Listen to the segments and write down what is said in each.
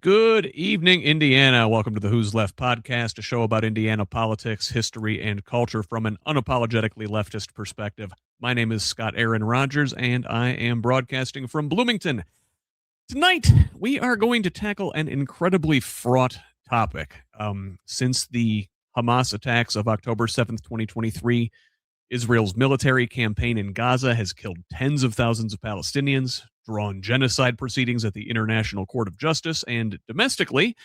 Good evening, Indiana. Welcome to the Who's Left podcast, a show about Indiana politics, history, and culture from an unapologetically leftist perspective. My name is Scott Aaron Rogers, and I am broadcasting from Bloomington. Tonight, we are going to tackle an incredibly fraught topic. Since the Hamas attacks of October 7th, 2023, Israel's military campaign in Gaza has killed tens of thousands of Palestinians, drawn genocide proceedings at the International Court of Justice, and domestically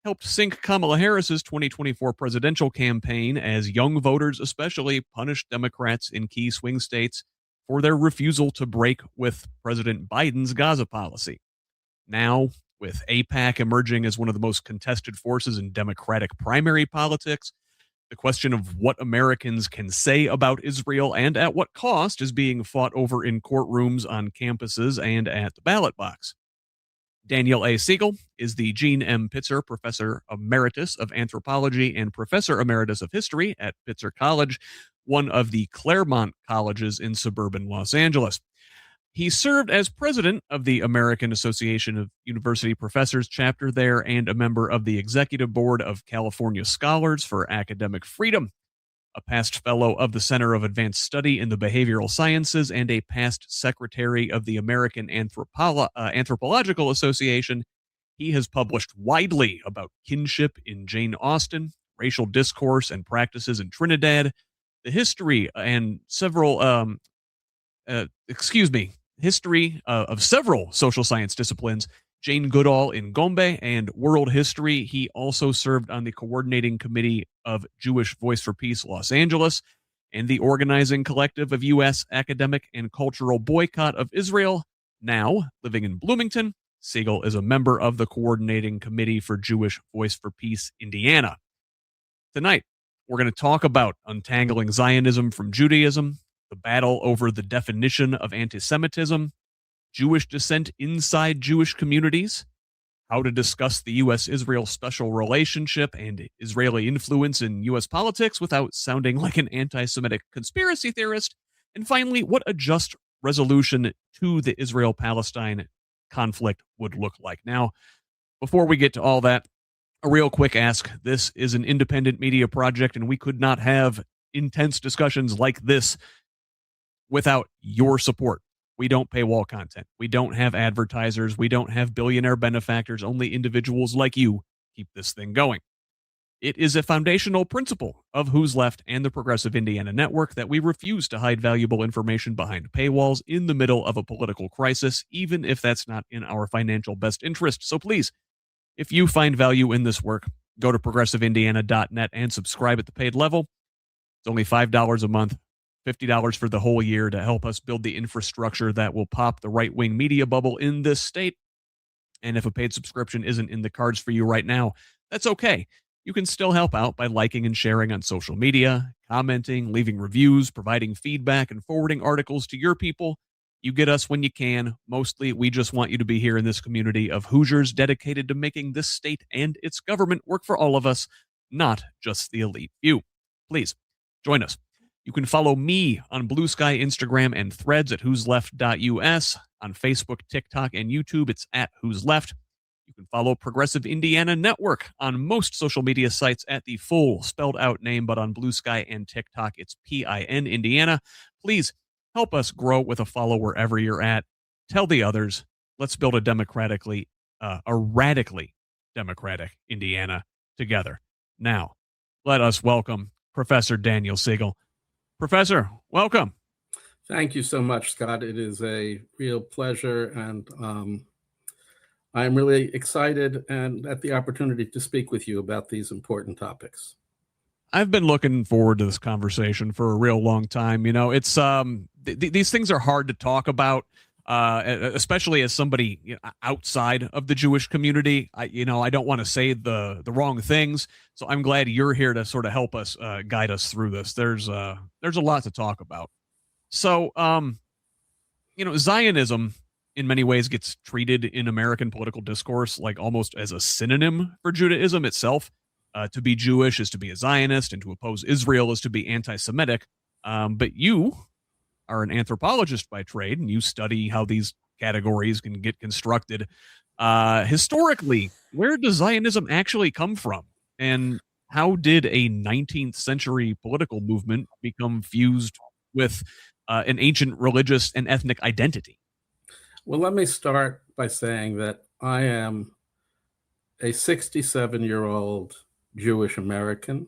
helped sink Kamala Harris's 2024 presidential campaign as young voters especially punished Democrats in key swing states for their refusal to break with President Biden's Gaza policy. Now, with AIPAC emerging as one of the most contested forces in Democratic primary politics, the question of what Americans can say about Israel and at what cost is being fought over in courtrooms, on campuses, and at the ballot box. Daniel A. Segal is the Gene M. Pitzer Professor Emeritus of Anthropology and Professor Emeritus of History at Pitzer College, one of the Claremont colleges in suburban Los Angeles. He served as president of the American Association of University Professors chapter there and a member of the executive board of California Scholars for Academic Freedom, a past fellow of the Center of Advanced Study in the Behavioral Sciences, and a past secretary of the American Anthropological Association. He has published widely about kinship in Jane Austen, racial discourse and practices in Trinidad, the history and history of several social science disciplines, Jane Goodall in Gombe, and world history. He also served on the coordinating committee of Jewish Voice for Peace Los Angeles and the organizing collective of U.S. academic and cultural boycott of Israel. Now, living in Bloomington, Segal is a member of the coordinating committee for Jewish Voice for Peace Indiana. Tonight, we're going to talk about untangling Zionism from Judaism, the battle over the definition of anti-Semitism, Jewish dissent inside Jewish communities, how to discuss the U.S.-Israel special relationship and Israeli influence in U.S. politics without sounding like an anti-Semitic conspiracy theorist, and finally, what a just resolution to the Israel-Palestine conflict would look like. Now, before we get to all that, a real quick ask. This is an independent media project, and we could not have intense discussions like this without your support. We don't paywall content. We don't have advertisers. We don't have billionaire benefactors. Only individuals like you keep this thing going. It is a foundational principle of Who's Left and the Progressive Indiana Network that we refuse to hide valuable information behind paywalls in the middle of a political crisis, even if that's not in our financial best interest. So please, if you find value in this work, go to progressiveindiana.net and subscribe at the paid level. It's only $5 a month. $50 for the whole year to help us build the infrastructure that will pop the right-wing media bubble in this state. And if a paid subscription isn't in the cards for you right now, that's okay. You can still help out by liking and sharing on social media, commenting, leaving reviews, providing feedback, and forwarding articles to your people. You get us when you can. Mostly, we just want you to be here in this community of Hoosiers dedicated to making this state and its government work for all of us, not just the elite few. Please, join us. You can follow me on Blue Sky, Instagram, and Threads at whosleft.us. On Facebook, TikTok, and YouTube, it's at Who's Left. You can follow Progressive Indiana Network on most social media sites at the full spelled out name, but on Blue Sky and TikTok, it's PIN Indiana. Please help us grow with a follow wherever you're at. Tell the others. Let's build a radically democratic Indiana together. Now, let us welcome Professor Daniel Segal. Professor, welcome. Thank you so much, Scott. It is a real pleasure, and I'm really excited and at the opportunity to speak with you about these important topics. I've been looking forward to this conversation for a real long time. You know, it's these things are hard to talk about, especially as somebody outside of the Jewish community. I don't want to say the wrong things, so I'm glad you're here to sort of help us guide us through this. There's a lot to talk about. So, Zionism in many ways gets treated in American political discourse like almost as a synonym for Judaism itself. To be Jewish is to be a Zionist, and to oppose Israel is to be anti-Semitic. But you are an anthropologist by trade, and you study how these categories can get constructed Historically, where does Zionism actually come from? And how did a 19th century political movement become fused with an ancient religious and ethnic identity? Well, let me start by saying that I am a 67-year-old Jewish American,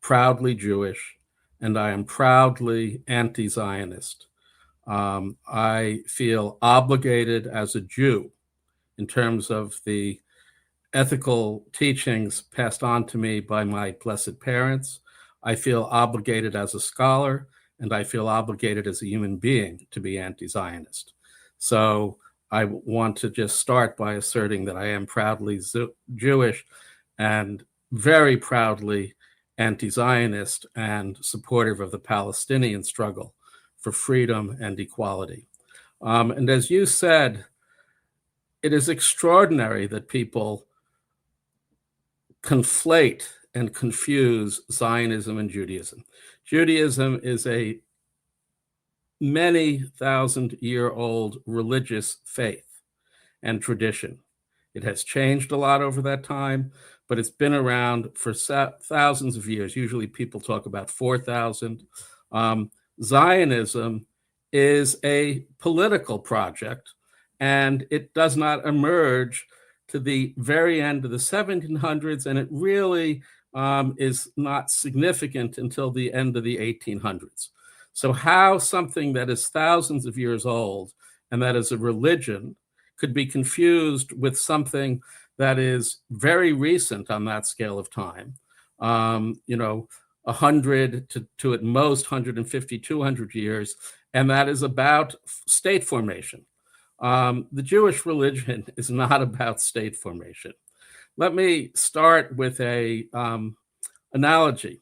proudly Jewish, and I am proudly anti-Zionist. I feel obligated as a Jew in terms of the ethical teachings passed on to me by my blessed parents. I feel obligated as a scholar, and I feel obligated as a human being to be anti-Zionist. So I want to just start by asserting that I am proudly Jewish and very proudly anti-Zionist and supportive of the Palestinian struggle for freedom and equality. And as you said, it is extraordinary that people conflate and confuse Zionism and Judaism. Judaism is a many thousand-year-old religious faith and tradition. It has changed a lot over that time, but it's been around for thousands of years. Usually people talk about 4,000. Zionism is a political project, and it does not emerge to the very end of the 1700s, and it really is not significant until the end of the 1800s. So how something that is thousands of years old and that is a religion could be confused with something that is very recent on that scale of time, 100 to at most 150, 200 years, and that is about state formation. The Jewish religion is not about state formation. Let me start with a analogy.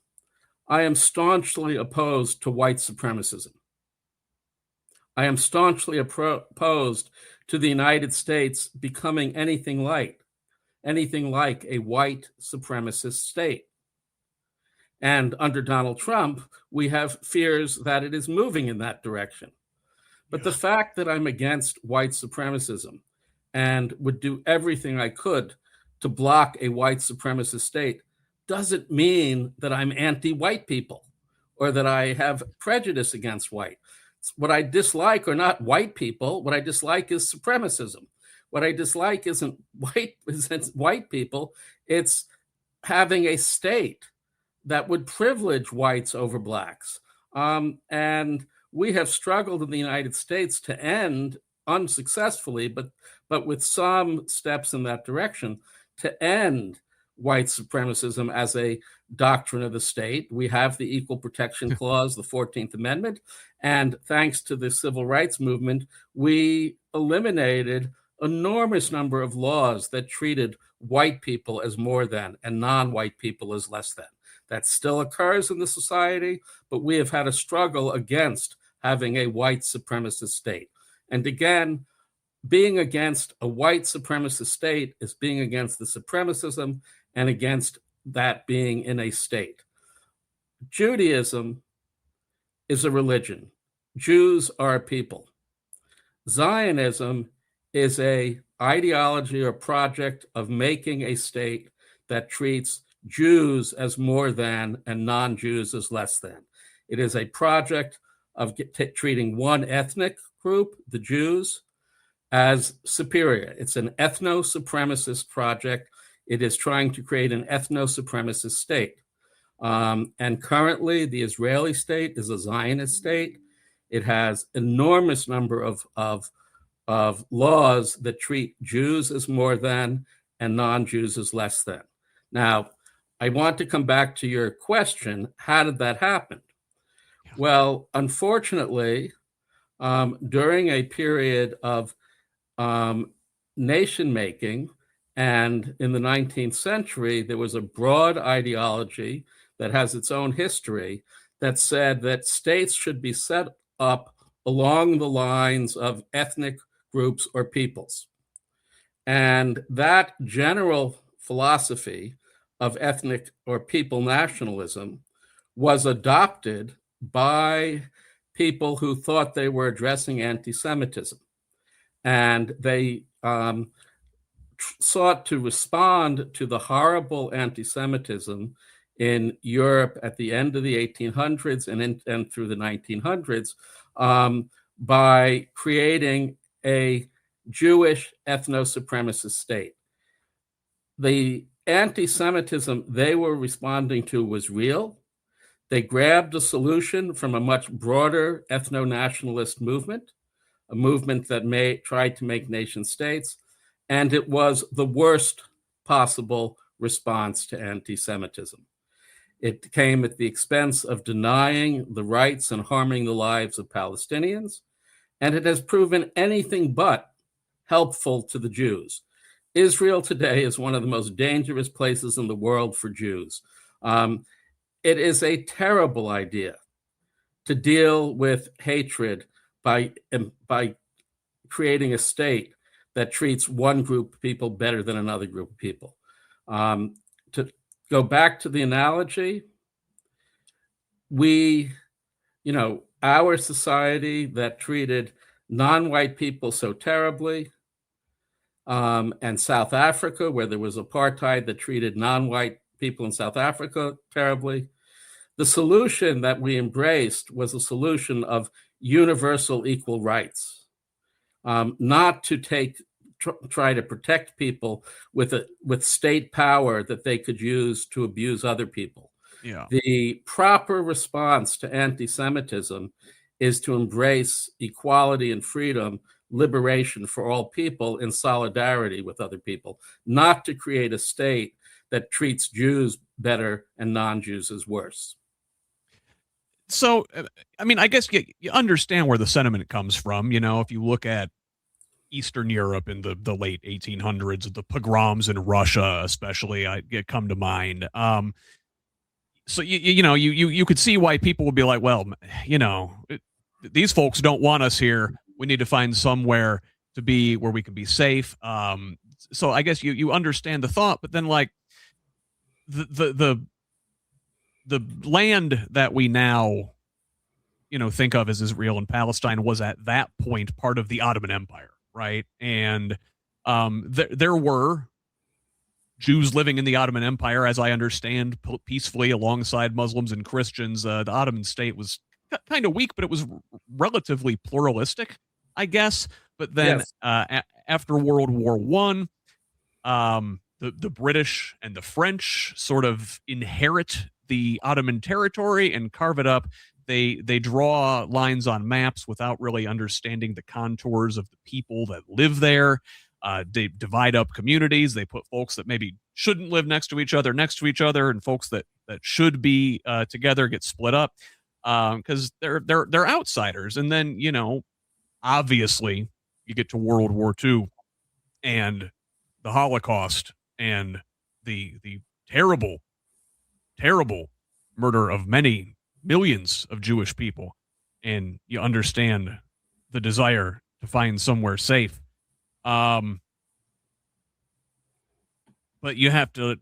I am staunchly opposed to white supremacism. I am staunchly opposed to the United States becoming anything like a white supremacist state. And under Donald Trump, we have fears that it is moving in that direction. But the fact that I'm against white supremacism and would do everything I could to block a white supremacist state doesn't mean that I'm anti-white people or that I have prejudice against white. What I dislike are not white people. What I dislike is supremacism. What I dislike isn't white people. It's having a state that would privilege whites over blacks. And we have struggled in the United States to end unsuccessfully, but with some steps in that direction, to end white supremacism as a doctrine of the state. We have the Equal Protection Clause, the 14th Amendment, and thanks to the Civil Rights Movement, we eliminated enormous number of laws that treated white people as more than and non-white people as less than. That still occurs in the society, but we have had a struggle against having a white supremacist state. And again, being against a white supremacist state is being against the supremacism and against that being in a state. Judaism is a religion. Jews are a people. Zionism is an ideology or project of making a state that treats Jews as more than and non-Jews as less than. It is a project of treating one ethnic group, the Jews, as superior. It's an ethno-supremacist project. It is trying to create an ethno-supremacist state. And currently, the Israeli state is a Zionist state. It has enormous number of laws that treat Jews as more than and non-Jews as less than. Now, I want to come back to your question. How did that happen? Well, unfortunately, during a period of nation making, and in the 19th century, there was a broad ideology that has its own history that said that states should be set up along the lines of ethnic groups or peoples. And that general philosophy of ethnic or people nationalism was adopted by people who thought they were addressing anti-Semitism. And they sought to respond to the horrible anti-Semitism in Europe at the end of the 1800s and through the 1900s by creating a Jewish ethno-supremacist state. The anti-Semitism they were responding to was real. They grabbed a solution from a much broader ethno-nationalist movement, a movement that tried to make nation states, and it was the worst possible response to anti-Semitism. It came at the expense of denying the rights and harming the lives of Palestinians, and it has proven anything but helpful to the Jews. Israel today is one of the most dangerous places in the world for Jews. It is a terrible idea to deal with hatred by creating a state that treats one group of people better than another group of people. To go back to the analogy, our society that treated non-white people so terribly, and South Africa, where there was apartheid that treated non-white people in South Africa terribly, the solution that we embraced was a solution of universal equal rights, not to try to protect people with state power that they could use to abuse other people. Yeah. The proper response to anti-Semitism is to embrace equality and freedom, liberation for all people in solidarity with other people, not to create a state that treats Jews better and non-Jews as worse. So, I mean, I guess you understand where the sentiment comes from. If you look at Eastern Europe in the late 1800s, the pogroms in Russia, especially, come to mind. So you could see why people would be like, well, these folks don't want us here. We need to find somewhere to be where we can be safe. So I guess you understand the thought, but then like the land that we now think of as Israel and Palestine was at that point part of the Ottoman Empire, right? And there were Jews living in the Ottoman Empire, as I understand, peacefully alongside Muslims and Christians. The Ottoman state was kind of weak, but it was relatively pluralistic, I guess. But then Yes. After World War I, the British and the French sort of inherit the Ottoman territory and carve it up. They draw lines on maps without really understanding the contours of the people that live there. They divide up communities. They put folks that maybe shouldn't live next to each other, and folks that should be together get split up because they're outsiders. And then obviously you get to World War II and the Holocaust and the terrible murder of many millions of Jewish people, and you understand the desire to find somewhere safe. But you have to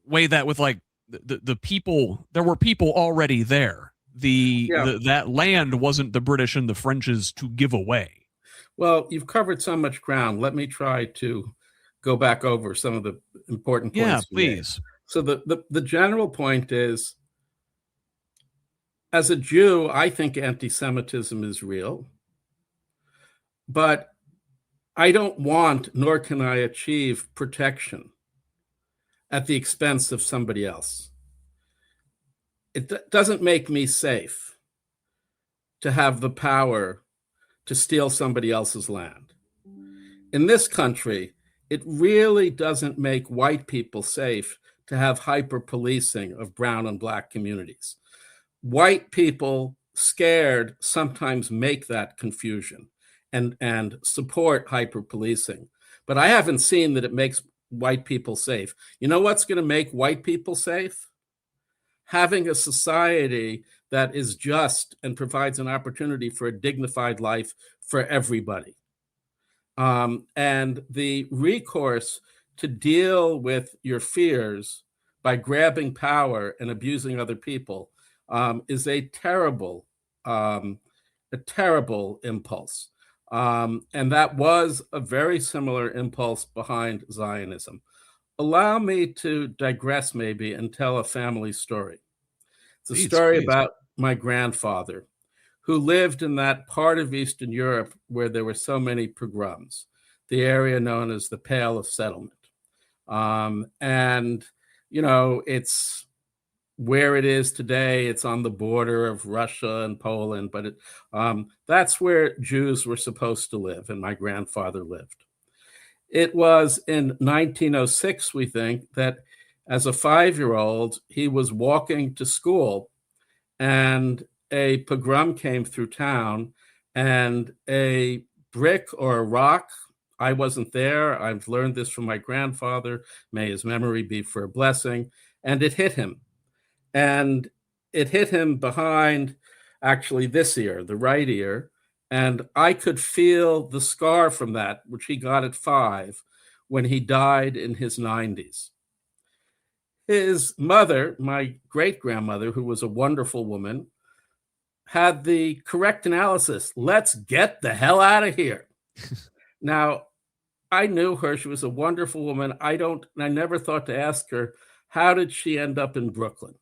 weigh that with like the people. There were people already there. That land wasn't the British and the French's to give away. Well, you've covered so much ground. Let me try to go back over some of the important points. Yeah, please. So the general point is, as a Jew, I think anti-Semitism is real, but I don't want, nor can I achieve, protection at the expense of somebody else. It doesn't make me safe to have the power to steal somebody else's land. In this country, it really doesn't make white people safe to have hyper-policing of brown and black communities. White people, scared, sometimes make that confusion and support hyper-policing. But I haven't seen that it makes white people safe. You know what's going to make white people safe? Having a society that is just and provides an opportunity for a dignified life for everybody. And the recourse to deal with your fears by grabbing power and abusing other people is a terrible impulse. And that was a very similar impulse behind Zionism. Allow me to digress maybe and tell a family story. It's a story about my grandfather, who lived in that part of Eastern Europe where there were so many pogroms, the area known as the Pale of Settlement. And, you know, it's where it is today. It's on the border of Russia and Poland, but that's where Jews were supposed to live, and my grandfather lived. It was in 1906, we think, that as a 5-year-old, he was walking to school, and a pogrom came through town, and a brick or a rock, I wasn't there, I've learned this from my grandfather, may his memory be for a blessing, and it hit him. And it hit him behind, actually, this ear, the right ear, and I could feel the scar from that, which he got at 5, when he died in his 90s. His mother, my great-grandmother, who was a wonderful woman, had the correct analysis. Let's get the hell out of here. Now, I knew her. She was a wonderful woman. I never thought to ask her, how did she end up in Brooklyn?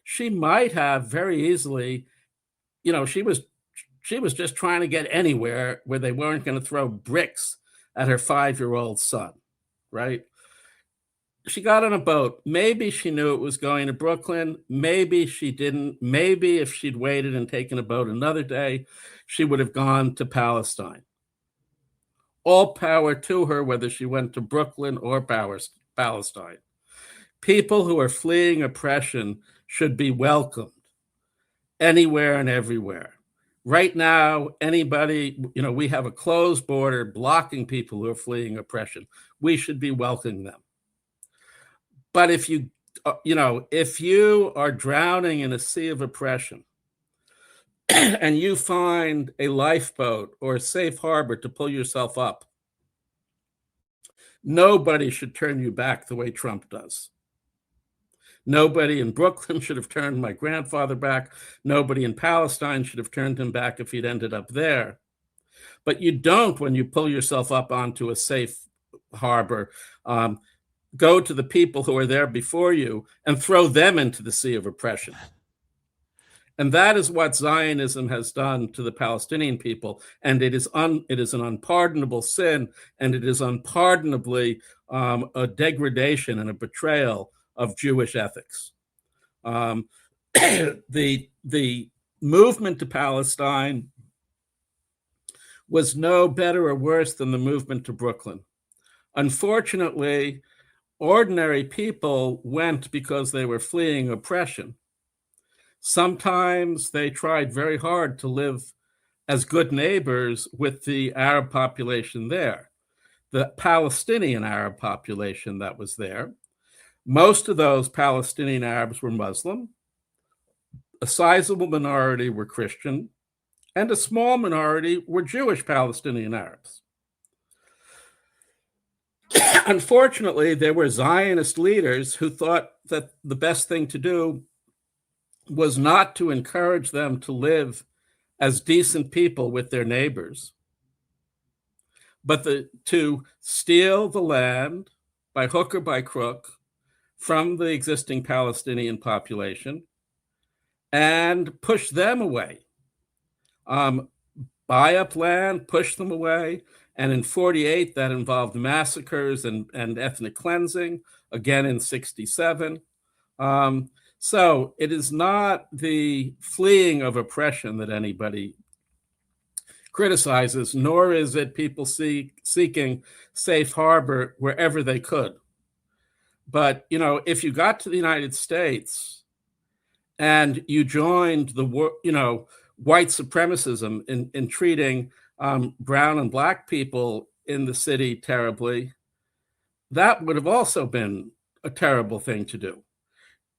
She might have very easily, you know, she was just trying to get anywhere where they weren't going to throw bricks at her 5-year-old son, right? She got on a boat. Maybe she knew it was going to Brooklyn. Maybe she didn't. Maybe if she'd waited and taken a boat another day, she would have gone to Palestine. All power to her, whether she went to Brooklyn or Palestine. People who are fleeing oppression should be welcomed anywhere and everywhere. Right now, anybody, you know, we have a closed border blocking people who are fleeing oppression. We should be welcoming them. But if you are drowning in a sea of oppression and you find a lifeboat or a safe harbor to pull yourself up, nobody should turn you back the way Trump does. Nobody in Brooklyn should have turned my grandfather back. Nobody in Palestine should have turned him back if he'd ended up there. But you don't when you pull yourself up onto a safe harbor. Go to the people who are there before you and throw them into the sea of oppression. And that is what Zionism has done to the Palestinian people. And it is an unpardonable sin, and it is unpardonably a degradation and a betrayal of Jewish ethics. The movement to Palestine was no better or worse than the movement to Brooklyn. Unfortunately, ordinary people went because they were fleeing oppression. Sometimes they tried very hard to live as good neighbors with the Arab population there, the Palestinian Arab population that was there. Most of those Palestinian Arabs were Muslim. A sizable minority were Christian, and a small minority were Jewish Palestinian Arabs. Unfortunately, there were Zionist leaders who thought that the best thing to do was not to encourage them to live as decent people with their neighbors, but to steal the land by hook or by crook from the existing Palestinian population and push them away. Buy up land, push them away. And in 1948, that involved massacres and ethnic cleansing, again in 1967. So it is not the fleeing of oppression that anybody criticizes, nor is it people seeking safe harbor wherever they could. But, you know, if you got to the United States and you joined the, white supremacism in treating brown and black people in the city terribly, that would have also been a terrible thing to do.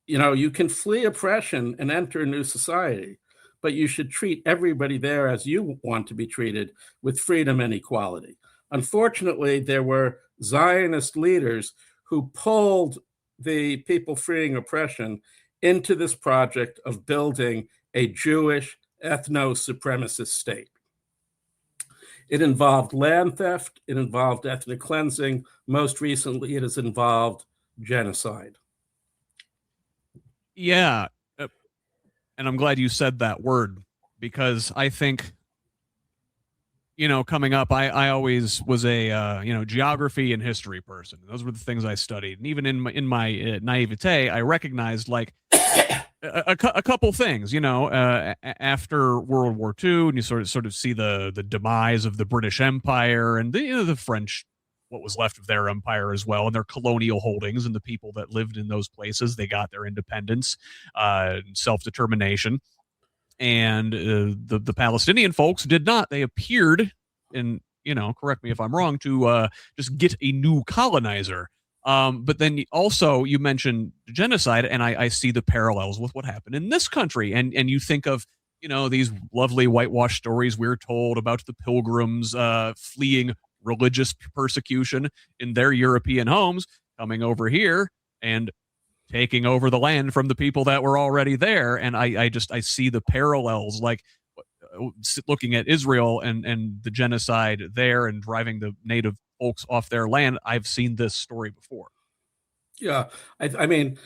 You know, you can flee oppression and enter a new society, but you should treat everybody there as you want to be treated, with freedom and equality. Unfortunately, there were Zionist leaders who pulled the people fleeing oppression into this project of building a Jewish ethno-supremacist state. It involved land theft. It involved ethnic cleansing. Most recently, it has involved genocide. Yeah. And I'm glad you said that word, because I think, coming up, I always was a, geography and history person. Those were the things I studied. And even in my naivete, I recognized like a couple things, after World War II, and you sort of see the demise of the British Empire and the French, what was left of their empire as well, and their colonial holdings, and the people that lived in those places, they got their independence, self-determination. And the Palestinian folks did not. They appeared, and correct me if I'm wrong, to just get a new colonizer. But then also you mentioned genocide, and I see the parallels with what happened in this country. And you think of these lovely whitewash stories we're told about the pilgrims fleeing religious persecution in their European homes, coming over here and taking over the land from the people that were already there. And I see the parallels, like looking at Israel and the genocide there and driving the native folks off their land. I've seen this story before. Yeah, I mean,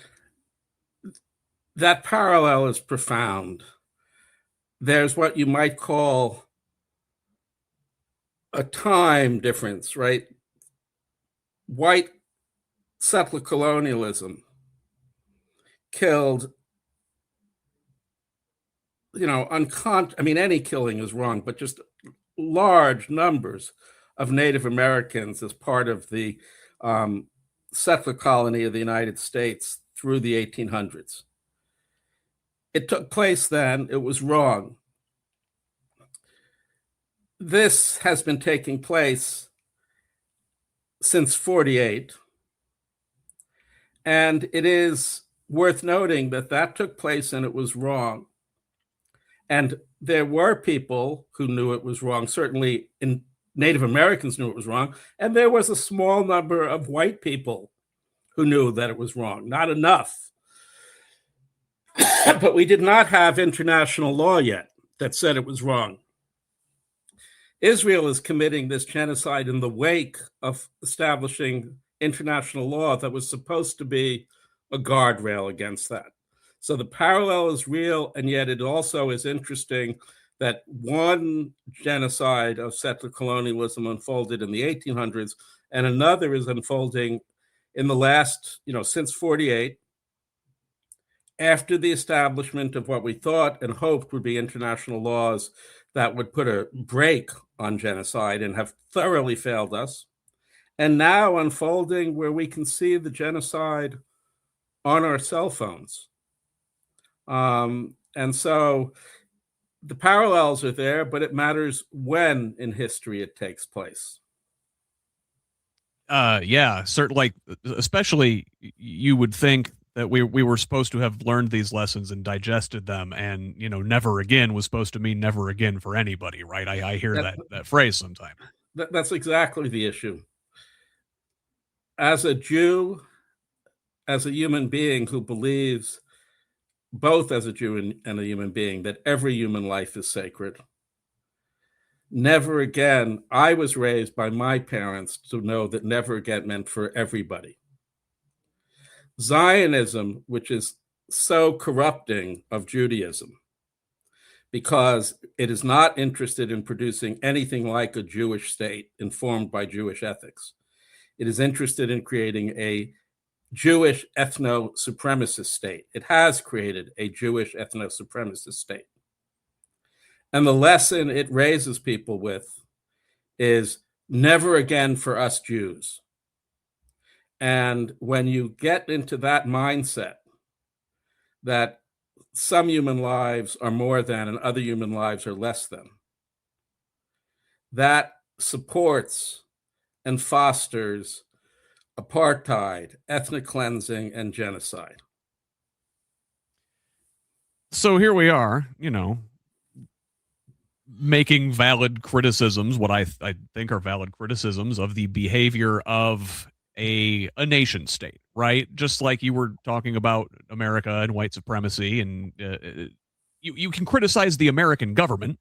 that parallel is profound. There's what you might call a time difference, right? White settler colonialism killed, any killing is wrong, but just large numbers of Native Americans as part of the settler colony of the United States through the 1800s. It took place then. It was wrong. This has been taking place since 48. And it is worth noting that took place and it was wrong. And there were people who knew it was wrong. Certainly Native Americans knew it was wrong. And there was a small number of white people who knew that it was wrong. Not enough. But we did not have international law yet that said it was wrong. Israel is committing this genocide in the wake of establishing international law that was supposed to be a guardrail against that. So the parallel is real, and yet it also is interesting that one genocide of settler colonialism unfolded in the 1800s, and another is unfolding in the last, since 48, after the establishment of what we thought and hoped would be international laws that would put a brake on genocide and have thoroughly failed us, and now unfolding where we can see the genocide on our cell phones. And so the parallels are there, but it matters when in history it takes place. Yeah, certainly. Especially, you would think that we were supposed to have learned these lessons and digested them, and never again was supposed to mean never again for anybody, right? I hear that phrase sometimes. That's exactly the issue. As a Jew, as a human being who believes, both as a Jew and a human being, that every human life is sacred, never again, I was raised by my parents to know that never again meant for everybody. Zionism, which is so corrupting of Judaism, because it is not interested in producing anything like a Jewish state informed by Jewish ethics. It is interested in creating a Jewish ethno-supremacist state. It has created a Jewish ethno-supremacist state. And the lesson it raises people with is never again for us Jews. And when you get into that mindset that some human lives are more than and other human lives are less than, that supports and fosters apartheid, ethnic cleansing, and genocide. So here we are, making valid criticisms, what I think are valid criticisms of the behavior of a nation state, right? Just like you were talking about America and white supremacy, and you can criticize the American government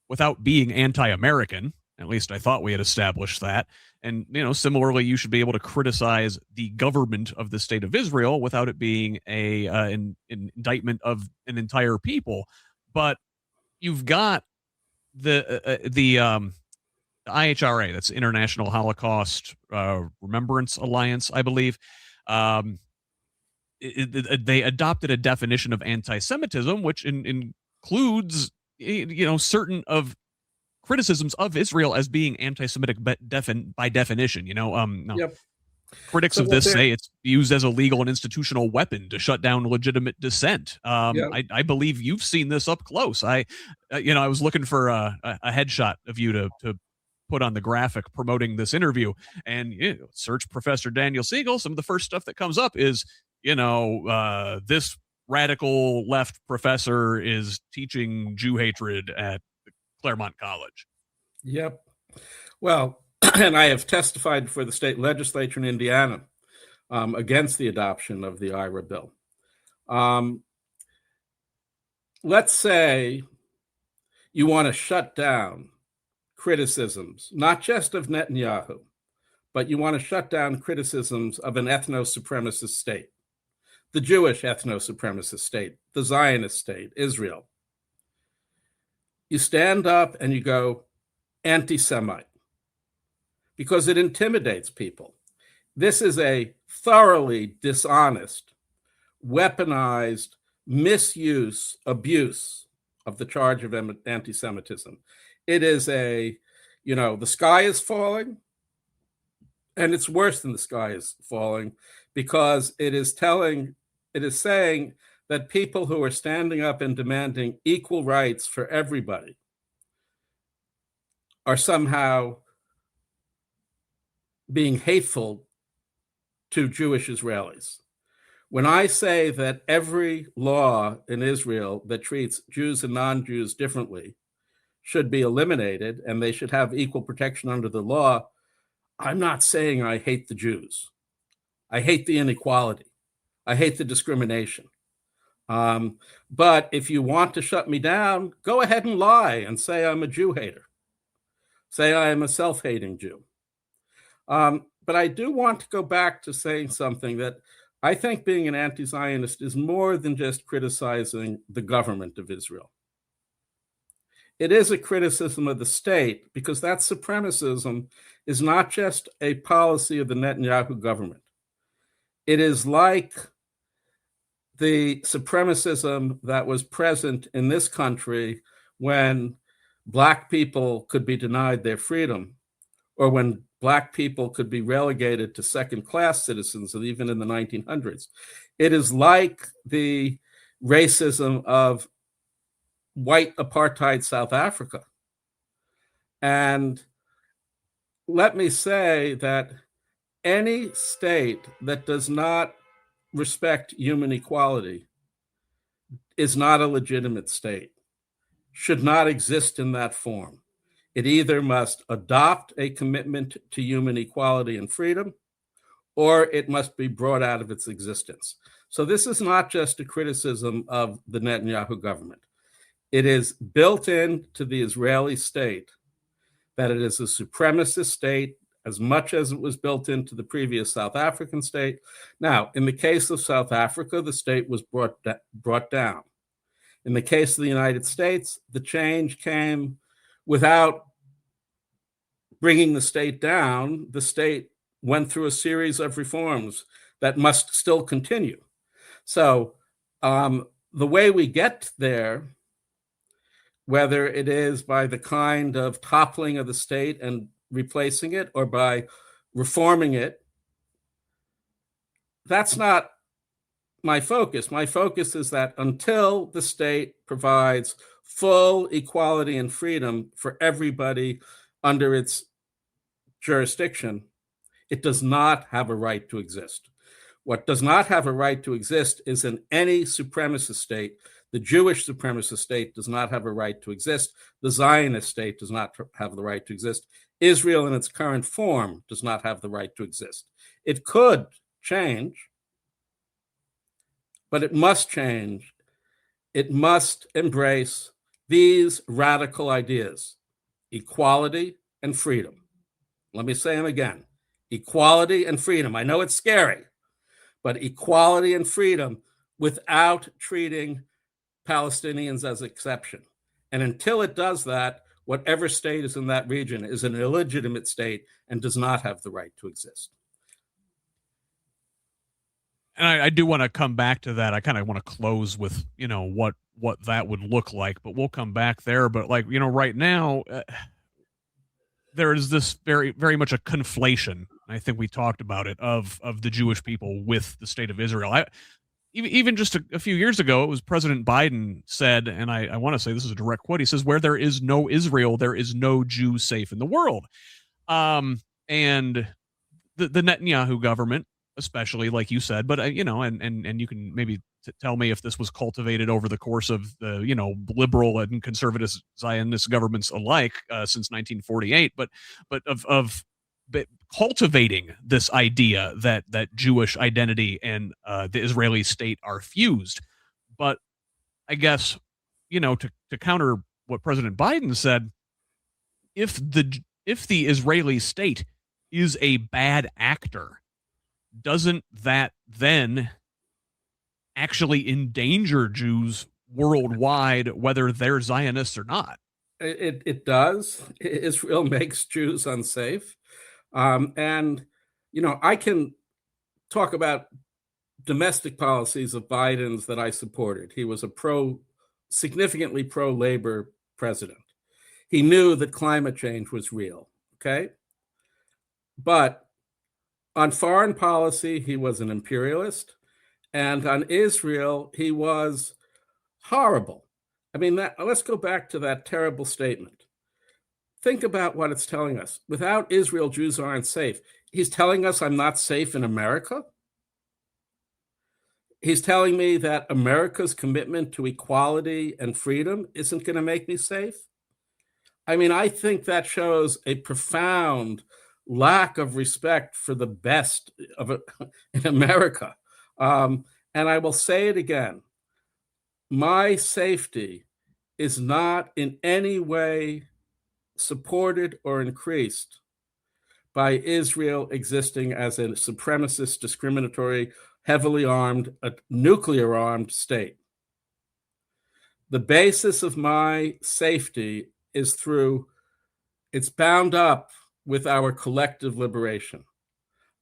without being anti-American, At least I thought we had established that. And, similarly, you should be able to criticize the government of the state of Israel without it being an indictment of an entire people. But you've got the IHRA, that's International Holocaust Remembrance Alliance, I believe. They adopted a definition of anti-Semitism, which includes, certain of criticisms of Israel as being anti-Semitic by definition. Yep. Critics of this say it's used as a legal and institutional weapon to shut down legitimate dissent. I believe you've seen this up close. I was looking for a headshot of you to put on the graphic promoting this interview, and search Professor Daniel Segal. Some of the first stuff that comes up is, this radical left professor is teaching Jew hatred at Claremont College. Yep. Well, and I have testified for the state legislature in Indiana against the adoption of the IRA bill. Let's say you want to shut down criticisms, not just of Netanyahu, but you want to shut down criticisms of an ethno-supremacist state, the Jewish ethno-supremacist state, the Zionist state, Israel. You stand up and you go anti-Semite because it intimidates people. This is a thoroughly dishonest, weaponized misuse, abuse of the charge of anti-Semitism. It is the sky is falling, and it's worse than the sky is falling because it is saying that people who are standing up and demanding equal rights for everybody are somehow being hateful to Jewish Israelis. When I say that every law in Israel that treats Jews and non-Jews differently should be eliminated and they should have equal protection under the law, I'm not saying I hate the Jews. I hate the inequality. I hate the discrimination. But if you want to shut me down, go ahead and lie and say I'm a Jew hater. Say I am a self-hating Jew. But I do want to go back to saying something that I think being an anti-Zionist is more than just criticizing the government of Israel. It is a criticism of the state because that supremacism is not just a policy of the Netanyahu government. It is like the supremacism that was present in this country when Black people could be denied their freedom, or when Black people could be relegated to second-class citizens, even in the 1900s. It is like the racism of white apartheid South Africa. And let me say that any state that does not respect human equality is not a legitimate state, should not exist in that form. It either must adopt a commitment to human equality and freedom, or it must be brought out of its existence. So this is not just a criticism of the Netanyahu government. It is built into the Israeli state that it is a supremacist state as much as it was built into the previous South African state. Now, in the case of South Africa, the state was brought down. In the case of the United States, the change came without bringing the state down. The state went through a series of reforms that must still continue. So the way we get there, whether it is by the kind of toppling of the state and replacing it or by reforming it, that's not my focus. My focus is that until the state provides full equality and freedom for everybody under its jurisdiction, it does not have a right to exist. What does not have a right to exist is in any supremacist state. The Jewish supremacist state does not have a right to exist. The Zionist state does not have the right to exist. Israel in its current form does not have the right to exist. It could change, but it must change. It must embrace these radical ideas: equality and freedom. Let me say them again. Equality and freedom. I know it's scary, but equality and freedom without treating Palestinians as exception. And until it does that, whatever state is in that region is an illegitimate state and does not have the right to exist. And I do want to come back to that. I kind of want to close with, what that would look like, but we'll come back there. But right now, there is this very, very much a conflation. I think we talked about it of the Jewish people with the state of Israel. Even just a few years ago, it was President Biden said, and I want to say this is a direct quote. He says, "Where there is no Israel, there is no Jew safe in the world." And the Netanyahu government, especially, like you said, but and you can maybe tell me if this was cultivated over the course of the liberal and conservative Zionist governments alike since 1948, but of cultivating this idea that Jewish identity and the Israeli state are fused. But I guess to counter what President Biden said, if the Israeli state is a bad actor, doesn't that then actually endanger Jews worldwide, whether they're Zionists or not? It does. Israel makes Jews unsafe. And I can talk about domestic policies of Biden's that I supported. He was a significantly pro-labor president. He knew that climate change was real, okay? But on foreign policy, he was an imperialist. And on Israel, he was horrible. I mean, let's go back to that terrible statement. Think about what it's telling us. Without Israel, Jews aren't safe. He's telling us I'm not safe in America. He's telling me that America's commitment to equality and freedom isn't going to make me safe. I mean, I think that shows a profound lack of respect for the best of it in America. And I will say it again. My safety is not in any way supported or increased by Israel existing as a supremacist, discriminatory, heavily armed, nuclear-armed state. The basis of my safety is it's bound up with our collective liberation.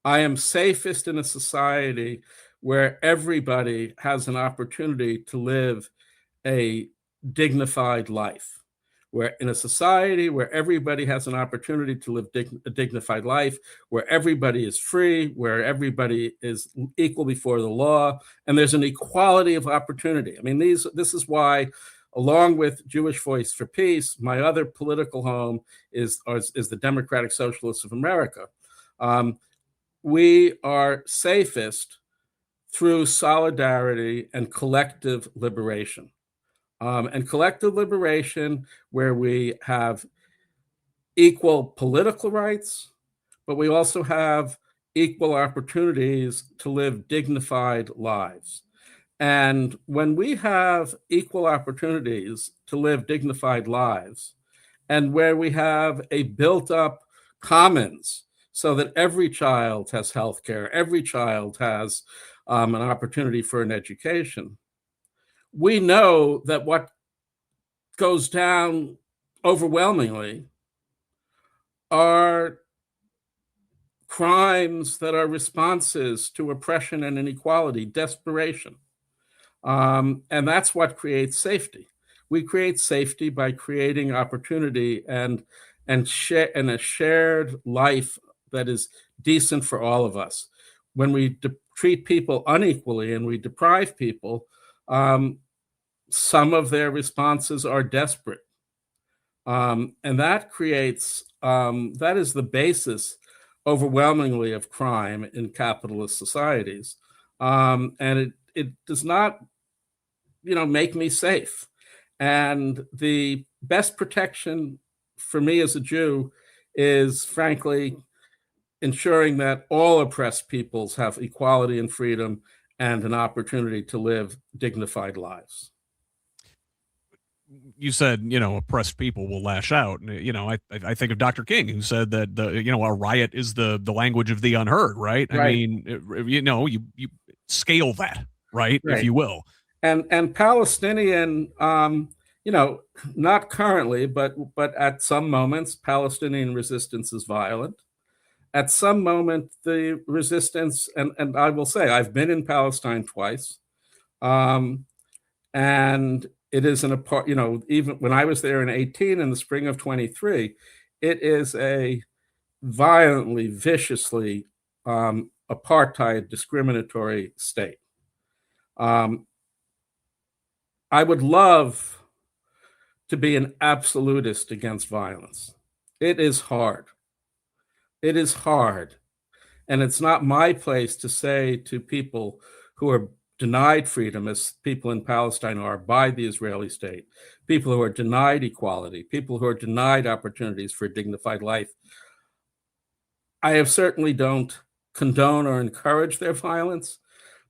I am safest in a society where everybody has an opportunity to live a dignified life. Where in a society where everybody has an opportunity to live a dignified life, where everybody is free, where everybody is equal before the law, and there's an equality of opportunity. I mean, this is why, along with Jewish Voice for Peace, my other political home is the Democratic Socialists of America. We are safest through solidarity and collective liberation. And collective liberation where we have equal political rights, but we also have equal opportunities to live dignified lives. And when we have equal opportunities to live dignified lives, and where we have a built-up commons so that every child has health care, every child has an opportunity for an education, we know that what goes down overwhelmingly are crimes that are responses to oppression and inequality, desperation. And that's what creates safety. We create safety by creating opportunity and a shared life that is decent for all of us. When we treat people unequally and we deprive people, some of their responses are desperate. And that creates, that is the basis overwhelmingly of crime in capitalist societies. And it does not, make me safe. And the best protection for me as a Jew is, frankly, ensuring that all oppressed peoples have equality and freedom and an opportunity to live dignified lives. you said, oppressed people will lash out. And, I think of Dr. King, who said that a riot is the language of the unheard, right? I Right. mean, you scale that, right, if Right. you will. And Palestinian, not currently, but at some moments, Palestinian resistance is violent. At some moment, the resistance, and I will say, I've been in Palestine twice, and it is even when I was there in 18, in the spring of 23, it is a violently, viciously apartheid, discriminatory state. I would love to be an absolutist against violence. It is hard. It is hard. And it's not my place to say to people who are denied freedom, as people in Palestine are by the Israeli state, people who are denied equality, people who are denied opportunities for a dignified life. I certainly don't condone or encourage their violence,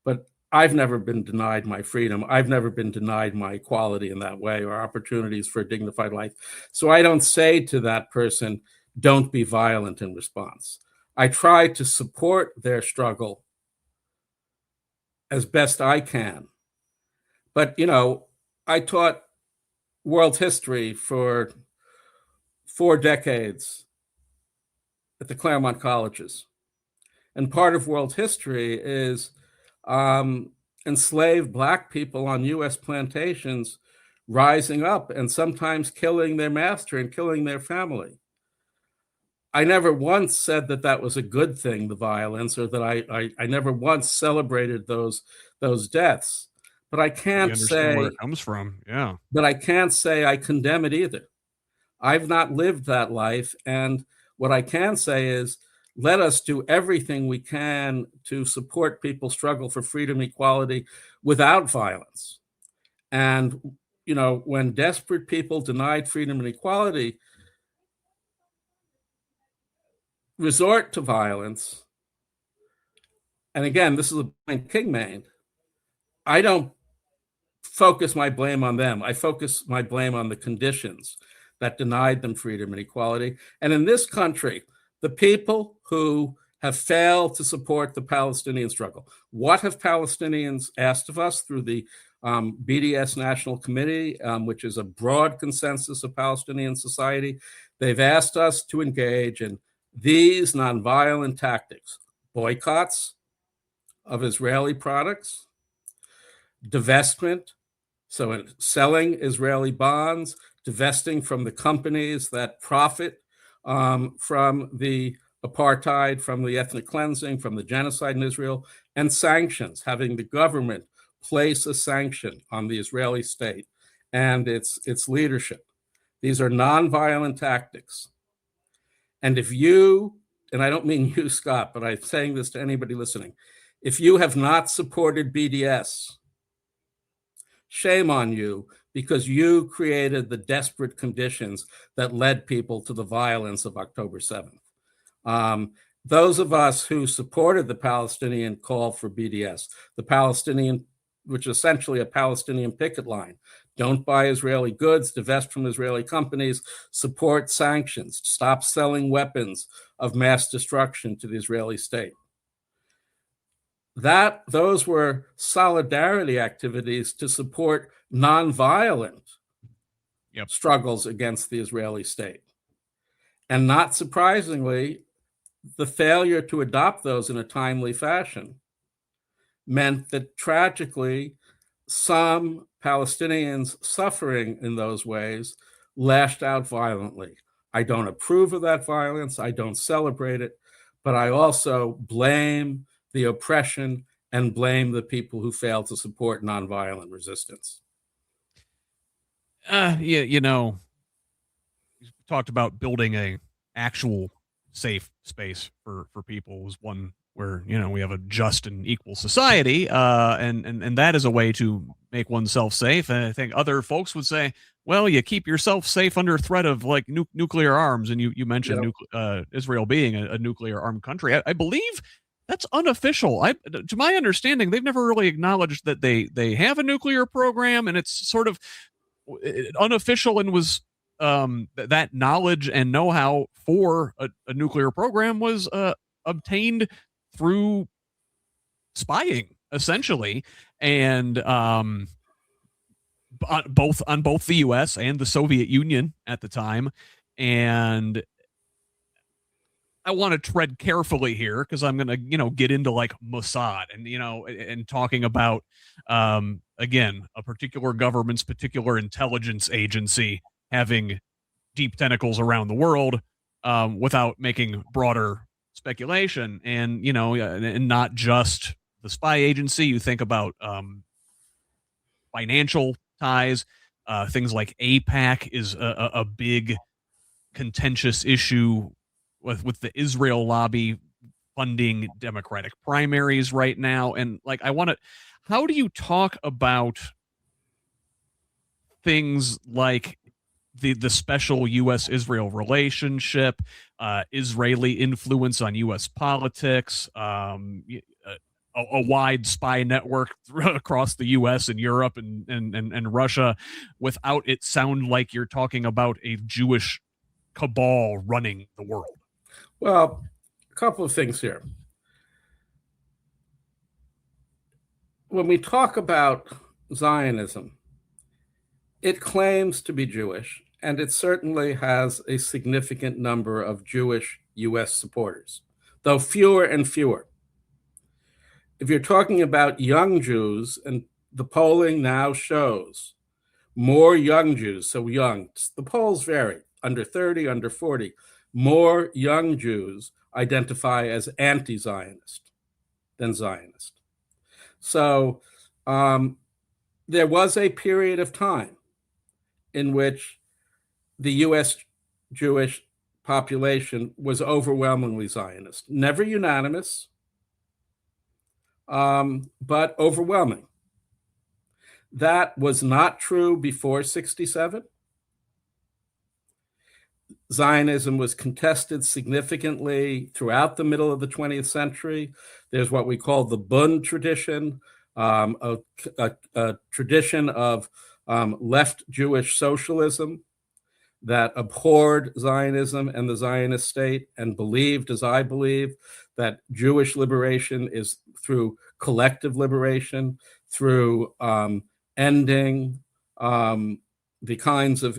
but I've never been denied my freedom. I've never been denied my equality in that way, or opportunities for a dignified life. So I don't say to that person, don't be violent in response. I try to support their struggle as best I can. But, I taught world history for 4 decades at the Claremont colleges. And part of world history is enslaved Black people on U.S. plantations rising up and sometimes killing their master and killing their family. I never once said that that was a good thing, the violence, or that I never once celebrated those deaths. But I can't say where it comes from. Yeah. But I can't say I condemn it either. I've not lived that life. And what I can say is, let us do everything we can to support people's struggle for freedom, equality, without violence. And, when desperate people denied freedom and equality resort to violence, and again, this is a point King made, I don't focus my blame on them. I focus my blame on the conditions that denied them freedom and equality. And in this country, the people who have failed to support the Palestinian struggle. What have Palestinians asked of us through the BDS National Committee, which is a broad consensus of Palestinian society? They've asked us to engage in these nonviolent tactics: boycotts of Israeli products, divestment, so selling Israeli bonds, divesting from the companies that profit from the apartheid, from the ethnic cleansing, from the genocide in Israel, and sanctions, having the government place a sanction on the Israeli state and its leadership. These are nonviolent tactics. And if you, and I don't mean you, Scott, but I'm saying this to anybody listening, if you have not supported BDS, shame on you, because you created the desperate conditions that led people to the violence of October 7th. Those of us who supported the Palestinian call for BDS, the Palestinian, which is essentially a Palestinian picket line, don't buy Israeli goods, divest from Israeli companies, support sanctions, stop selling weapons of mass destruction to the Israeli state. Those were solidarity activities to support nonviolent struggles against the Israeli state. And not surprisingly, the failure to adopt those in a timely fashion meant that tragically, some Palestinians suffering in those ways lashed out violently. I don't approve of that violence. I don't celebrate it, but I also blame the oppression and blame the people who failed to support nonviolent resistance. You talked about building a actual safe space for people was one where, we have a just and equal society. And that is a way to make oneself safe. And I think other folks would say, well, you keep yourself safe under threat of like nuclear arms. And you mentioned Israel being a nuclear armed country. I believe that's unofficial. To my understanding, they've never really acknowledged that they have a nuclear program, and it's sort of unofficial and was that knowledge and know-how for a nuclear program was obtained through spying, essentially, and on both the U.S. and the Soviet Union at the time. And I want to tread carefully here because I'm going to, get into like Mossad and, and talking about, again, a particular government's particular intelligence agency having deep tentacles around the world, without making broader speculation. And, and not just the spy agency. You think about financial ties, things like AIPAC is a big contentious issue with the Israel lobby funding Democratic primaries right now. And like, how do you talk about things like the special U.S.-Israel relationship, Israeli influence on U.S. politics, a wide spy network across the U.S. and Europe and Russia, without it sound like you're talking about a Jewish cabal running the world? Well, a couple of things here. When we talk about Zionism, it claims to be Jewish, and it certainly has a significant number of Jewish U.S. supporters, though fewer and fewer. If you're talking about young Jews, and the polling now shows more young Jews, so young, the polls vary, under 30, under 40, more young Jews identify as anti-Zionist than Zionist. So there was a period of time in which the U.S. Jewish population was overwhelmingly Zionist. Never unanimous, but overwhelming. That was not true before 67. Zionism was contested significantly throughout the middle of the 20th century. There's what we call the Bund tradition, a tradition of left Jewish socialism that abhorred Zionism and the Zionist state and believed, as I believe, that Jewish liberation is through collective liberation, through ending the kinds of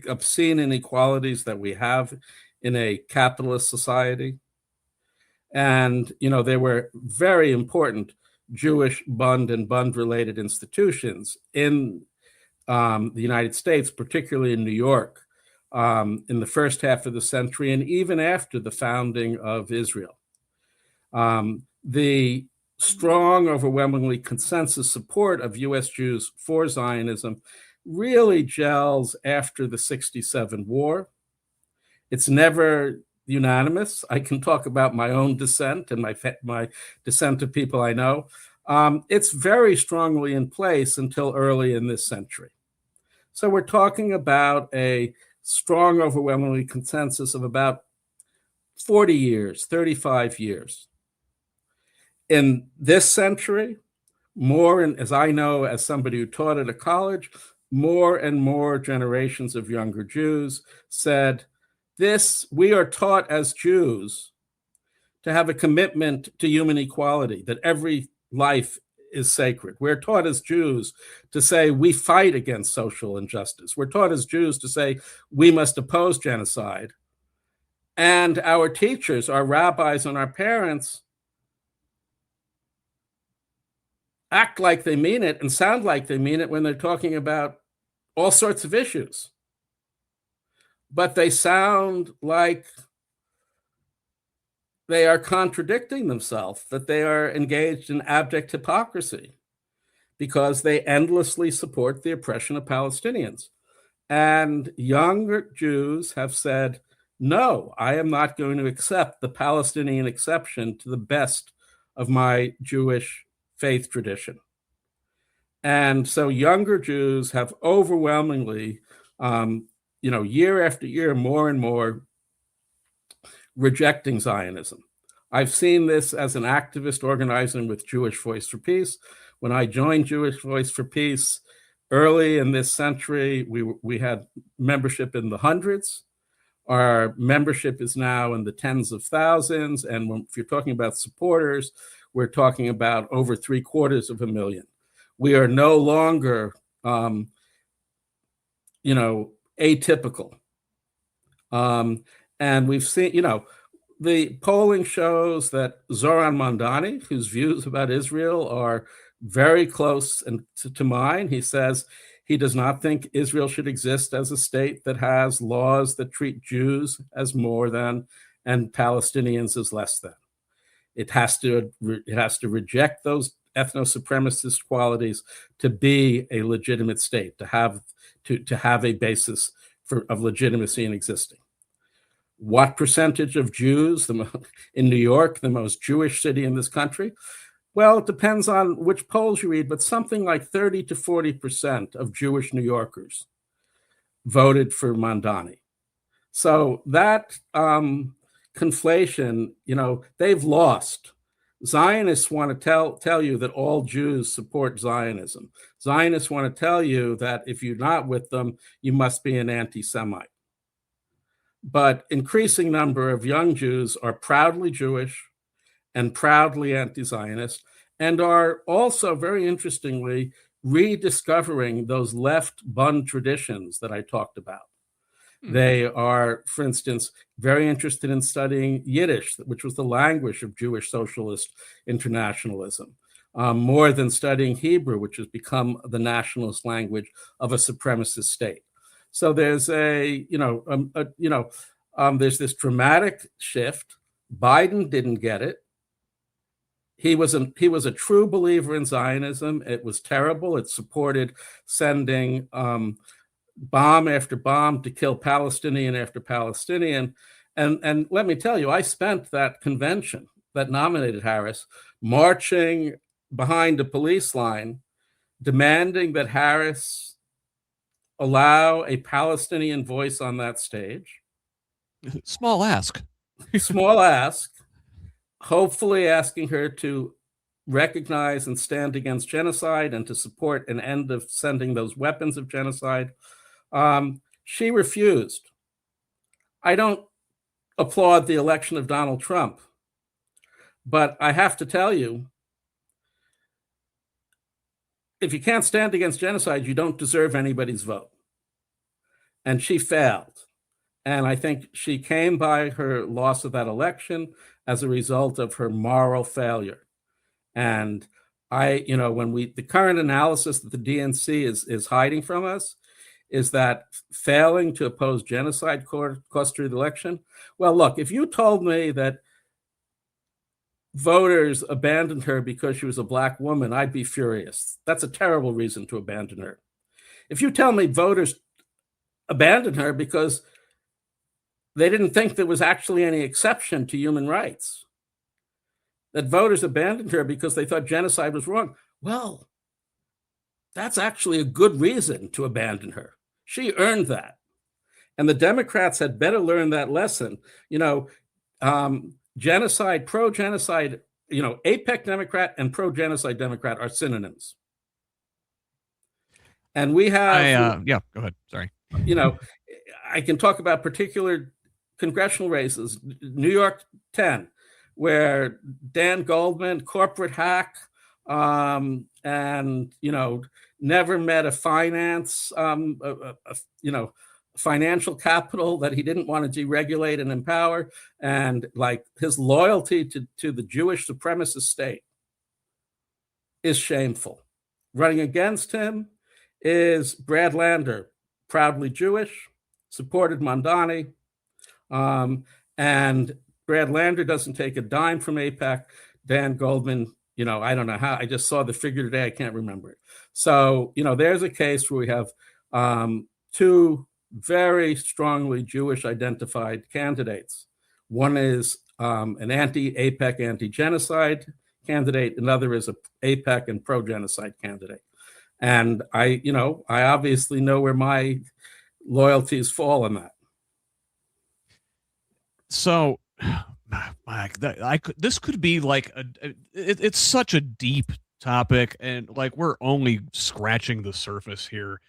obscene inequalities that we have in a capitalist society. And, there were very important Jewish Bund and Bund-related institutions in the United States, particularly in New York, in the first half of the century and even after the founding of Israel. The strong, overwhelmingly consensus support of U.S. Jews for Zionism really gels after the 67 war. It's never unanimous. I can talk about my own dissent and my dissent of people I know. It's very strongly in place until early in this century. So we're talking about a strong, overwhelmingly consensus of about 40 years, 35 years. In this century, more, and as I know, as somebody who taught at a college, more and more generations of younger Jews said, we are taught as Jews to have a commitment to human equality, that every life is sacred. We're taught as Jews to say we fight against social injustice. We're taught as Jews to say we must oppose genocide. And our teachers, our rabbis, and our parents act like they mean it and sound like they mean it when they're talking about all sorts of issues. But they sound like they are contradicting themselves, that they are engaged in abject hypocrisy because they endlessly support the oppression of Palestinians. And younger Jews have said, no, I am not going to accept the Palestinian exception to the best of my Jewish faith tradition. And so younger Jews have overwhelmingly, year after year, more and more rejecting Zionism. I've seen this as an activist organizing with Jewish Voice for Peace. When I joined Jewish Voice for Peace Early in this century, we had membership in the hundreds. Our membership is now in the tens of thousands. And if you're talking about supporters, we're talking about over 750,000. We are no longer, atypical. And we've seen, the polling shows that Zoran Mondani, whose views about Israel are very close to mine, he says he does not think Israel should exist as a state that has laws that treat Jews as more than and Palestinians as less than. It has to reject those ethno-supremacist qualities to be a legitimate state, to have a basis of legitimacy in existing. What percentage of Jews in New York, the most Jewish city in this country? Well, it depends on which polls you read, but something like 30 to 40% of Jewish New Yorkers voted for Mondani. So that conflation, they've lost. Zionists want to tell you that all Jews support Zionism. Zionists want to tell you that if you're not with them, you must be an anti-Semite. But increasing number of young Jews are proudly Jewish and proudly anti-Zionist, and are also, very interestingly, rediscovering those left Bund traditions that I talked about. They are, for instance, very interested in studying Yiddish, which was the language of Jewish socialist internationalism, more than studying Hebrew, which has become the nationalist language of a supremacist state. So there's there's this dramatic shift. Biden didn't get it. He was a true believer in Zionism. It was terrible. It supported sending bomb after bomb to kill Palestinian after Palestinian. And let me tell you, I spent that convention that nominated Harris marching behind a police line, demanding that Harris allow a Palestinian voice on that stage. Small ask. Small ask. Hopefully asking her to recognize and stand against genocide and to support an end of sending those weapons of genocide. She refused. I don't applaud the election of Donald Trump, but I have to tell you, if you can't stand against genocide, you don't deserve anybody's vote. And she failed. And I think she came by her loss of that election as a result of her moral failure. And the current analysis that the DNC is hiding from us is that failing to oppose genocide cost her the election. Well, look, if you told me that voters abandoned her because she was a Black woman, I'd be furious. That's a terrible reason to abandon her. If you tell me voters abandoned her because they didn't think there was actually any exception to human rights, that voters abandoned her because they thought genocide was wrong, well, that's actually a good reason to abandon her. She earned that. And the Democrats had better learn that lesson. Genocide, pro-genocide, APEC Democrat and pro-genocide Democrat are synonyms. And we have... go ahead. Sorry. I can talk about particular congressional races. New York 10, where Dan Goldman, corporate hack, and never met a financial capital that he didn't want to deregulate and empower, and like his loyalty to the Jewish supremacist state is shameful. Running against him is Brad Lander, proudly Jewish, supported Mondani, and Brad Lander doesn't take a dime from AIPAC. Dan Goldman, I don't know how. I just saw the figure today. I can't remember it. So, there's a case where we have two very strongly Jewish identified candidates. One is an anti-AIPAC, anti-genocide candidate. Another is a AIPAC and pro-genocide candidate. And I obviously know where my loyalties fall on that. So, Mike, this could be like it's such a deep topic, and like we're only scratching the surface here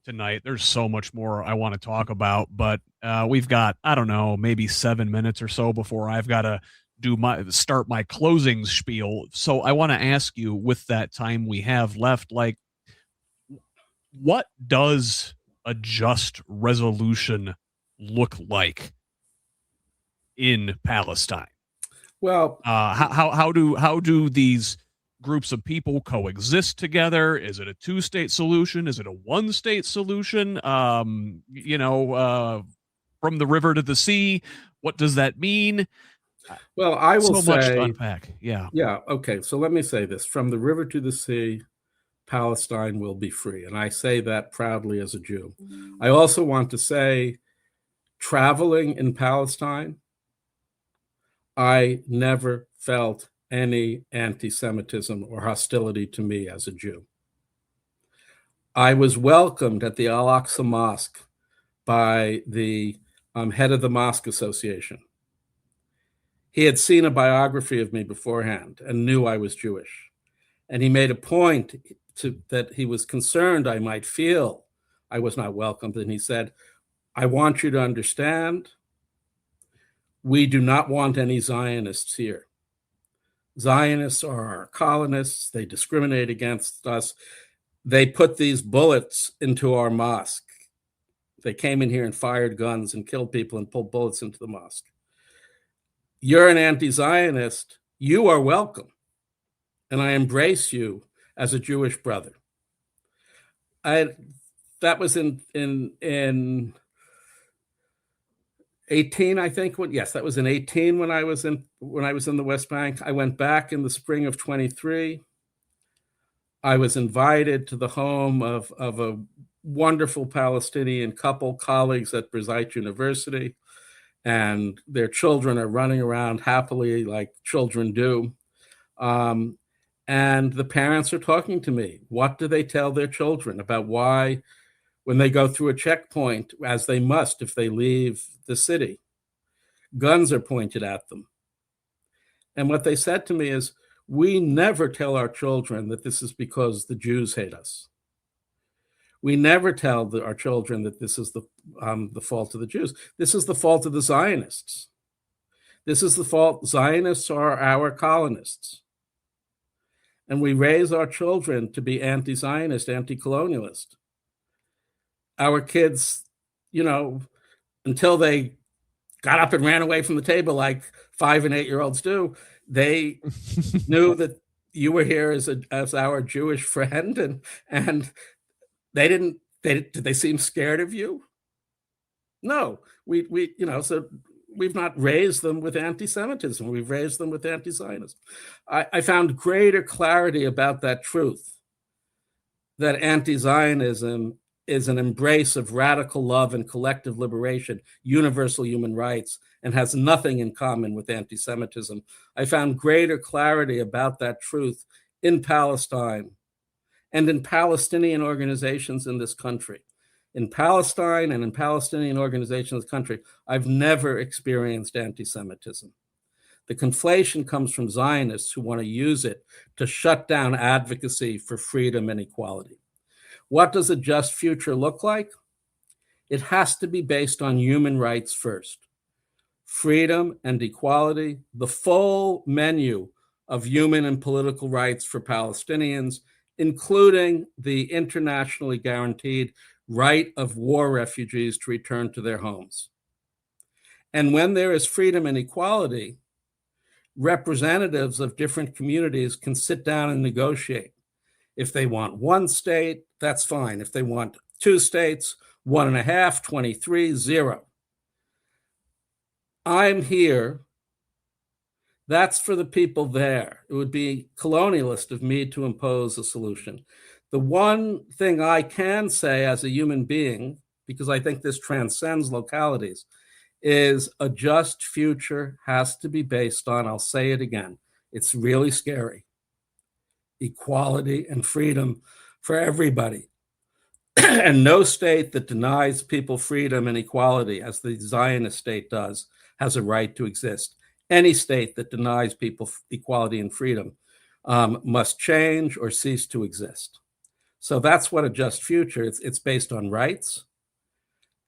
tonight. There's so much more I want to talk about, but we've got, I don't know, maybe 7 minutes or so before I've got to start my closing spiel. So I want to ask you, with that time we have left, like, what does a just resolution look like in Palestine? Well, how do these groups of people coexist together? Is it a two-state solution? Is it a one-state solution? From the river to the sea, what does that mean? Well, I will so much say, to unpack. Yeah. Okay. So let me say this: from the river to the sea, Palestine will be free, and I say that proudly as a Jew. I also want to say, traveling in Palestine, I never felt any anti-Semitism or hostility to me as a Jew. I was welcomed at the Al-Aqsa Mosque by the head of the Mosque Association. He had seen a biography of me beforehand and knew I was Jewish. And he made a point that he was concerned I might feel I was not welcomed. And he said, I want you to understand, we do not want any Zionists here. Zionists are our colonists. They discriminate against us. They put these bullets into our mosque. They came in here and fired guns and killed people and pulled bullets into the mosque. You're an anti-Zionist. You are welcome. And I embrace you as a Jewish brother. That was in 18, I think. Yes, that was in 18 when I was in the West Bank. I went back in the spring of 23. I was invited to the home of a wonderful Palestinian couple, colleagues at Birzeit University, and their children are running around happily like children do. And the parents are talking to me. What do they tell their children about why, when they go through a checkpoint, as they must if they leave the city, guns are pointed at them? And what they said to me is, we never tell our children that this is because the Jews hate us. We never tell our children that this is the fault of the Jews. This is the fault of the Zionists. This is the fault. Zionists are our colonists. And we raise our children to be anti-Zionist, anti-colonialist. Our kids, until they got up and ran away from the table like 5 and 8-year-olds do, they knew that you were here as our Jewish friend, and did they seem scared of you? No, so we've not raised them with anti-Semitism. We've raised them with anti-Zionism. I found greater clarity about that truth, that anti-Zionism is an embrace of radical love and collective liberation, universal human rights, and has nothing in common with anti-Semitism. I found greater clarity about that truth in Palestine and in Palestinian organizations in this country. In Palestine and in Palestinian organizations in this country, I've never experienced anti-Semitism. The conflation comes from Zionists who want to use it to shut down advocacy for freedom and equality. What does a just future look like? It has to be based on human rights first. Freedom and equality, the full menu of human and political rights for Palestinians, including the internationally guaranteed right of war refugees to return to their homes. And when there is freedom and equality, representatives of different communities can sit down and negotiate. If they want one state, that's fine. If they want 2 states, 1.5, 23, 0. I'm here. That's for the people there. It would be colonialist of me to impose a solution. The one thing I can say as a human being, because I think this transcends localities, is a just future has to be based on, I'll say it again, it's really scary, equality and freedom for everybody. And no state that denies people freedom and equality, as the Zionist state does, has a right to exist. Any state that denies people equality and freedom must change or cease to exist. So that's what a just future, it's based on rights.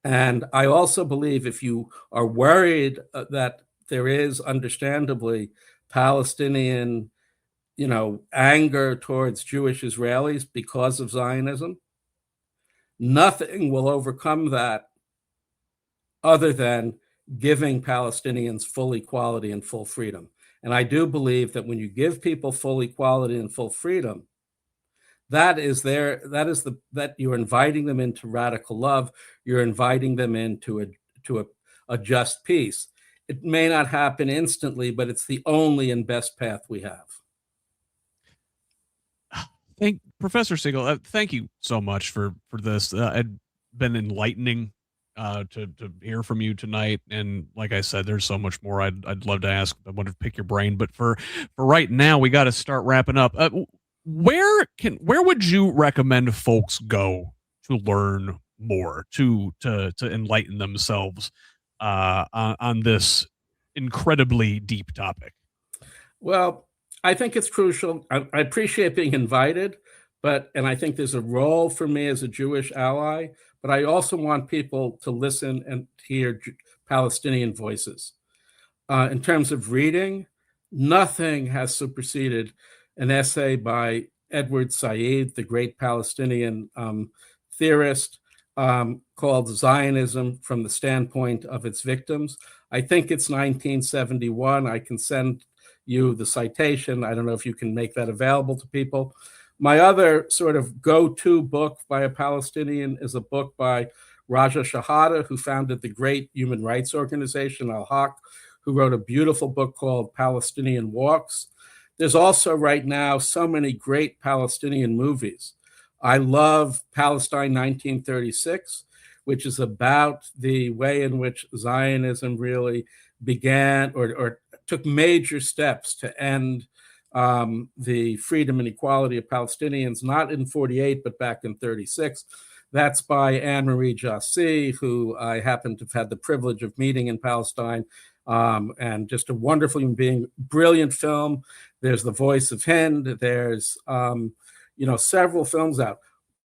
And I also believe if you are worried that there is understandably Palestinian, anger towards Jewish Israelis because of Zionism, nothing will overcome that other than giving Palestinians full equality and full freedom. And I do believe that when you give people full equality and full freedom, that you're inviting them into radical love. You're inviting them into a just peace. It may not happen instantly, but it's the only and best path we have. Professor Segal, thank you so much for this. It's been enlightening to hear from you tonight. And like I said, there's so much more I'd love to ask. I wanted to pick your brain, but for right now, we got to start wrapping up. Where would you recommend folks go to learn more, to enlighten themselves on this incredibly deep topic? Well, I think it's crucial. I appreciate being invited, and I think there's a role for me as a Jewish ally, but I also want people to listen and hear Palestinian voices. In terms of reading, nothing has superseded an essay by Edward Said, the great Palestinian theorist, called Zionism from the Standpoint of Its Victims. I think it's 1971. I can send you the citation. I don't know if you can make that available to people. My other sort of go-to book by a Palestinian is a book by Raja Shahada, who founded the great human rights organization Al-Haq, who wrote a beautiful book called Palestinian Walks. There's also right now so many great Palestinian movies. I love Palestine 1936, which is about the way in which Zionism really began or took major steps to end the freedom and equality of Palestinians, not in 48, but back in 36. That's by Anne-Marie Jassy, who I happen to have had the privilege of meeting in Palestine, and just a wonderful human being, brilliant film. There's The Voice of Hind. There's, several films out.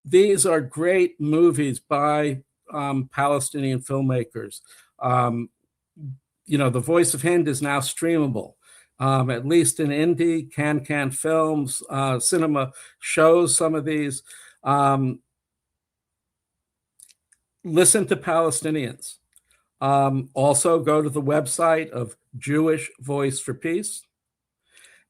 These are great movies by Palestinian filmmakers. The Voice of Hind is now streamable. At least in indie, Can Films, cinema shows some of these. Listen to Palestinians. Also go to the website of Jewish Voice for Peace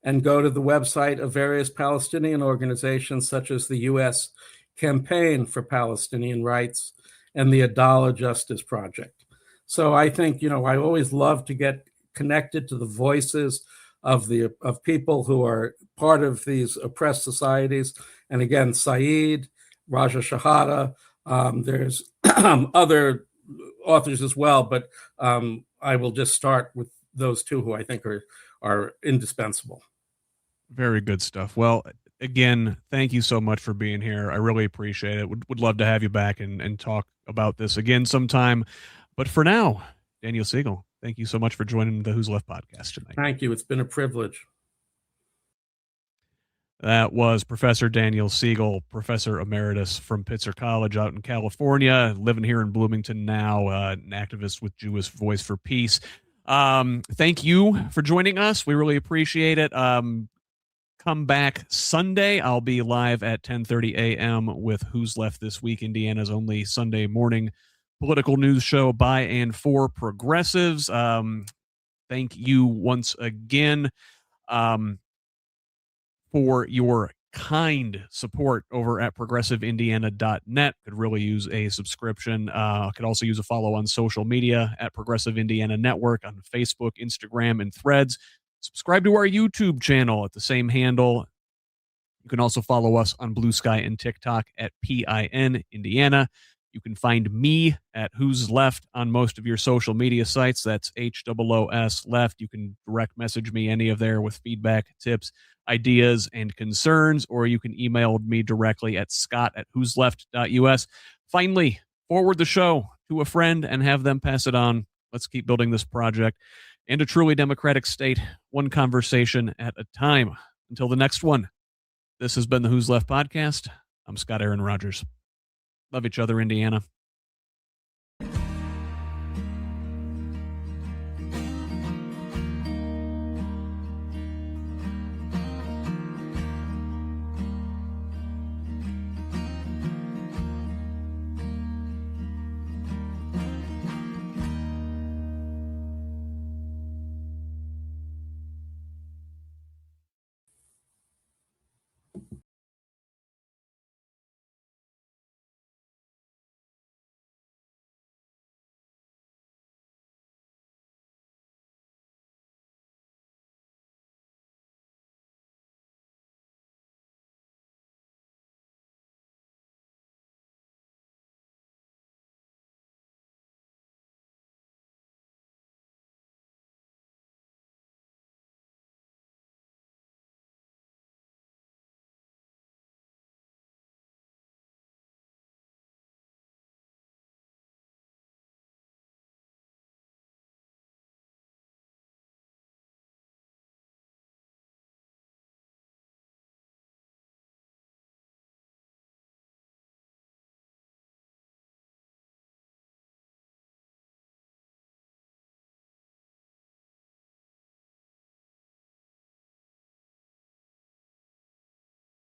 and go to the website of various Palestinian organizations such as the U.S. Campaign for Palestinian Rights and the Adala Justice Project. So I think, I always love to get connected to the voices of people who are part of these oppressed societies. And again, Said, Raja Shahada, there's other authors as well, but I will just start with those two who I think are indispensable. Very good stuff. Well, again, thank you so much for being here. I really appreciate it. Would love to have you back and talk about this again sometime. But for now, Daniel Segal, thank you so much for joining the Who's Left podcast tonight. Thank you. It's been a privilege. That was Professor Daniel Segal, Professor Emeritus from Pitzer College out in California, living here in Bloomington now, an activist with Jewish Voice for Peace. Thank you for joining us. We really appreciate it. Come back Sunday. I'll be live at 10:30 a.m. with Who's Left This Week, Indiana's only Sunday morning political news show by and for progressives. Thank you once again for your kind support over at progressiveindiana.net. Could really use a subscription. Could also use a follow on social media at Progressive Indiana Network on Facebook, Instagram, and Threads. Subscribe to our YouTube channel at the same handle. You can also follow us on Blue Sky and TikTok at PIN Indiana. You can find me at Who's Left on most of your social media sites. That's HOOS Left. You can direct message me any of there with feedback, tips, ideas, and concerns, or you can email me directly at scott@whosleft.us. Finally, forward the show to a friend and have them pass it on. Let's keep building this project and a truly democratic state, one conversation at a time. Until the next one, this has been the Who's Left podcast. I'm Scott Aaron Rogers. Love each other, Indiana.